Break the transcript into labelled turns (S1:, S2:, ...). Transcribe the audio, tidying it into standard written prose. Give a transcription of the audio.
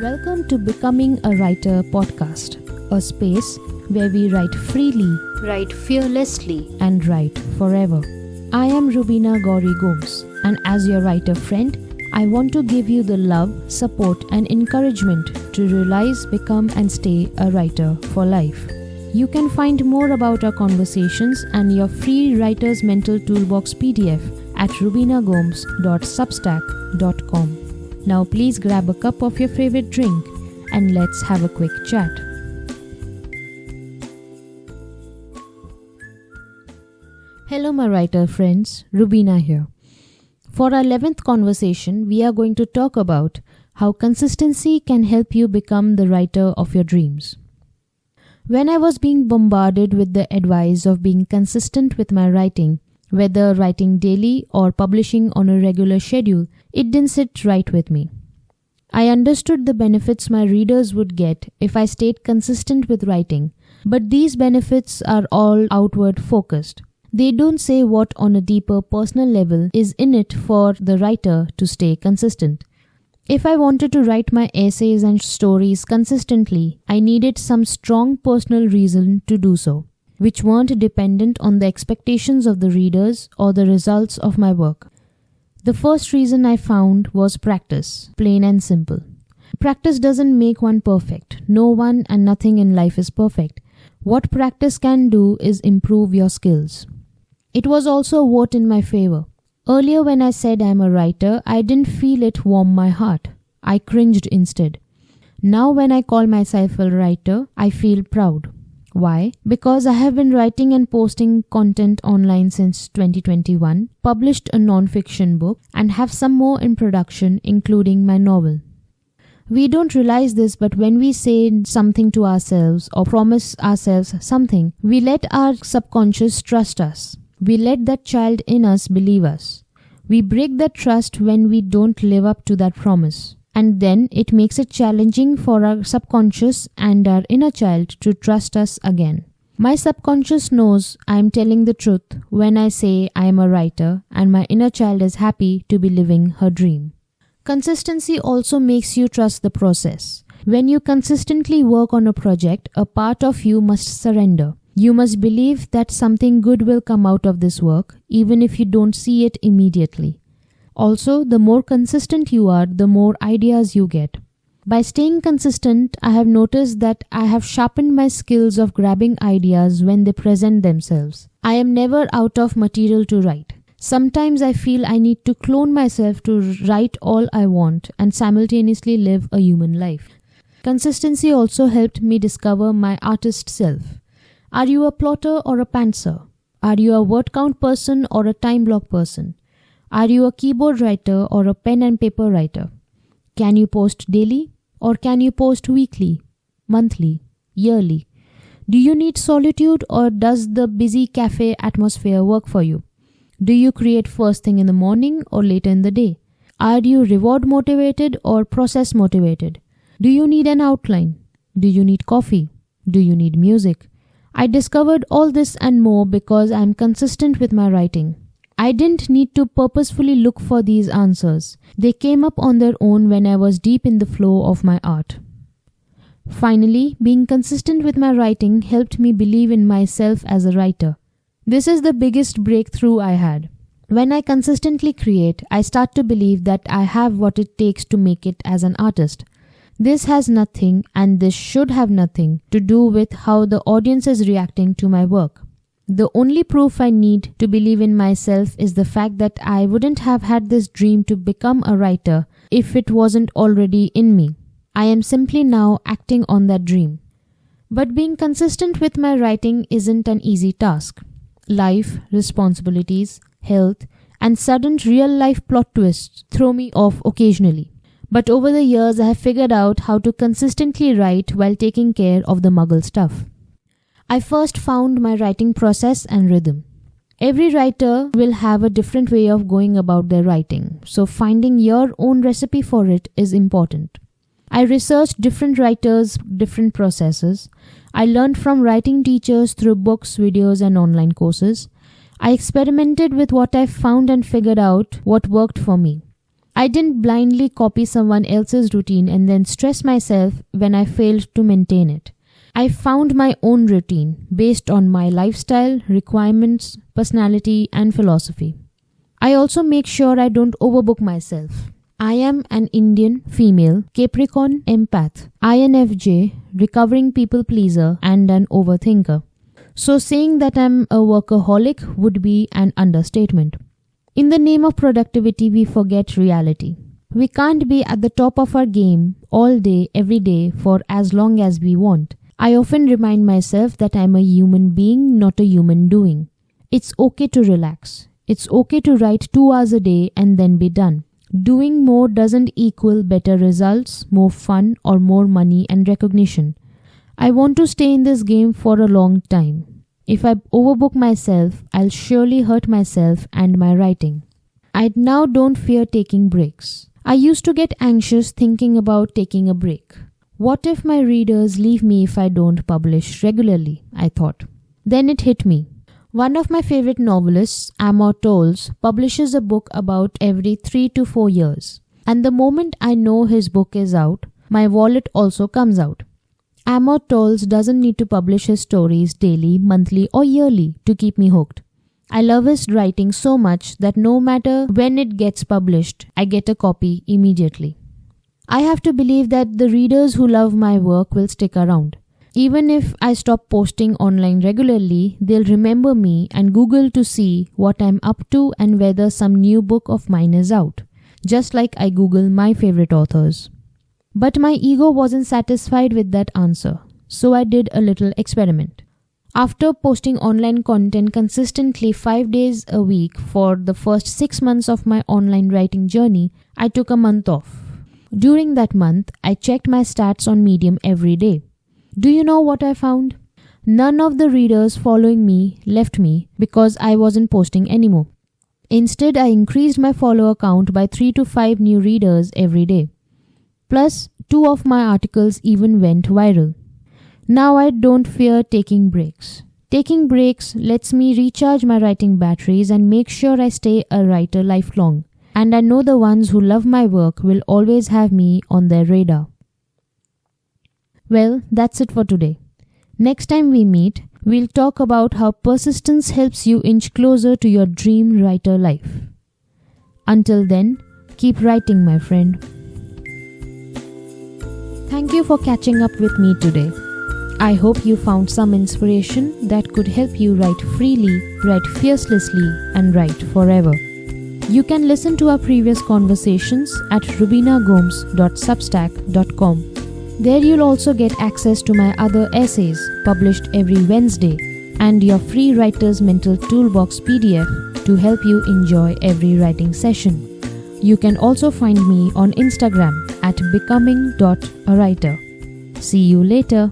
S1: Welcome to Becoming a Writer podcast, a space where we write freely,
S2: Write fearlessly,
S1: and write forever. I am Rubina Gauri Gomes, and as your writer friend, I want to give you the love, support, and encouragement to realize, become, and stay a writer for life. You can find more about our conversations and your free Writer's Mental Toolbox PDF at rubinagomes.substack.com. Now please grab a cup of your favorite drink and let's have a quick chat. Hello my writer friends, Rubina here. For our 11th conversation, we are going to talk about how consistency can help you become the writer of your dreams. When I was being bombarded with the advice of being consistent with my writing, whether writing daily or publishing on a regular schedule, it didn't sit right with me. I understood the benefits my readers would get if I stayed consistent with writing, but these benefits are all outward focused. They don't say what on a deeper personal level is in it for the writer to stay consistent. If I wanted to write my essays and stories consistently, I needed some strong personal reason to do so, which weren't dependent on the expectations of the readers or the results of my work. The first reason I found was practice, plain and simple. Practice doesn't make one perfect. No one and nothing in life is perfect. What practice can do is improve your skills. It was also a vote in my favor. Earlier when I said I'm a writer, I didn't feel it warm my heart. I cringed instead. Now when I call myself a writer, I feel proud. Why? Because I have been writing and posting content online since 2021, published a non-fiction book, and have some more in production, including my novel. We don't realize this, but when we say something to ourselves or promise ourselves something, we let our subconscious trust us. We let that child in us believe us. We break that trust when we don't live up to that promise. And then it makes it challenging for our subconscious and our inner child to trust us again. My subconscious knows I am telling the truth when I say I am a writer, and my inner child is happy to be living her dream. Consistency also makes you trust the process. When you consistently work on a project, a part of you must surrender. You must believe that something good will come out of this work, even if you don't see it immediately. Also, the more consistent you are, the more ideas you get. By staying consistent, I have noticed that I have sharpened my skills of grabbing ideas when they present themselves. I am never out of material to write. Sometimes I feel I need to clone myself to write all I want and simultaneously live a human life. Consistency also helped me discover my artist self. Are you a plotter or a pantser? Are you a word count person or a time block person? Are you a keyboard writer or a pen and paper writer? Can you post daily or can you post weekly, monthly, yearly? Do you need solitude or does the busy cafe atmosphere work for you? Do you create first thing in the morning or later in the day? Are you reward motivated or process motivated? Do you need an outline? Do you need coffee? Do you need music? I discovered all this and more because I am consistent with my writing. I didn't need to purposefully look for these answers. They came up on their own when I was deep in the flow of my art. Finally, being consistent with my writing helped me believe in myself as a writer. This is the biggest breakthrough I had. When I consistently create, I start to believe that I have what it takes to make it as an artist. This has nothing, and this should have nothing, to do with how the audience is reacting to my work. The only proof I need to believe in myself is the fact that I wouldn't have had this dream to become a writer if it wasn't already in me. I am simply now acting on that dream. But being consistent with my writing isn't an easy task. Life, responsibilities, health, and sudden real-life plot twists throw me off occasionally. But over the years, I have figured out how to consistently write while taking care of the muggle stuff. I first found my writing process and rhythm. Every writer will have a different way of going about their writing, so finding your own recipe for it is important. I researched different writers' different processes. I learned from writing teachers through books, videos, and online courses. I experimented with what I found and figured out what worked for me. I didn't blindly copy someone else's routine and then stress myself when I failed to maintain it. I found my own routine based on my lifestyle, requirements, personality, and philosophy. I also make sure I don't overbook myself. I am an Indian female, Capricorn empath, INFJ, recovering people pleaser, and an overthinker. So saying that I'm a workaholic would be an understatement. In the name of productivity, we forget reality. We can't be at the top of our game all day, every day, for as long as we want. I often remind myself that I'm a human being, not a human doing. It's okay to relax. It's okay to write 2 hours a day and then be done. Doing more doesn't equal better results, more fun, or more money and recognition. I want to stay in this game for a long time. If I overbook myself, I'll surely hurt myself and my writing. I now don't fear taking breaks. I used to get anxious thinking about taking a break. What if my readers leave me if I don't publish regularly? I thought. Then it hit me. One of my favorite novelists, Amor Towles, publishes a book about every 3 to 4 years. And the moment I know his book is out, my wallet also comes out. Amor Towles doesn't need to publish his stories daily, monthly, or yearly to keep me hooked. I love his writing so much that no matter when it gets published, I get a copy immediately. I have to believe that the readers who love my work will stick around. Even if I stop posting online regularly, they'll remember me and Google to see what I'm up to and whether some new book of mine is out, just like I Google my favorite authors. But my ego wasn't satisfied with that answer, so I did a little experiment. After posting online content consistently 5 days a week for the first 6 months of my online writing journey, I took a month off. During that month, I checked my stats on Medium every day. Do you know what I found? None of the readers following me left me because I wasn't posting anymore. Instead, I increased my follower count by 3 to 5 new readers every day. Plus, 2 of my articles even went viral. Now I don't fear taking breaks. Taking breaks lets me recharge my writing batteries and make sure I stay a writer lifelong. And I know the ones who love my work will always have me on their radar. Well, that's it for today. Next time we meet, we'll talk about how persistence helps you inch closer to your dream writer life. Until then, keep writing, my friend. Thank you for catching up with me today. I hope you found some inspiration that could help you write freely, write fiercelessly, and write forever. You can listen to our previous conversations at rubinagomes.substack.com. There you'll also get access to my other essays published every Wednesday and your free Writer's Mental Toolbox PDF to help you enjoy every writing session. You can also find me on Instagram at becoming.awriter. See you later.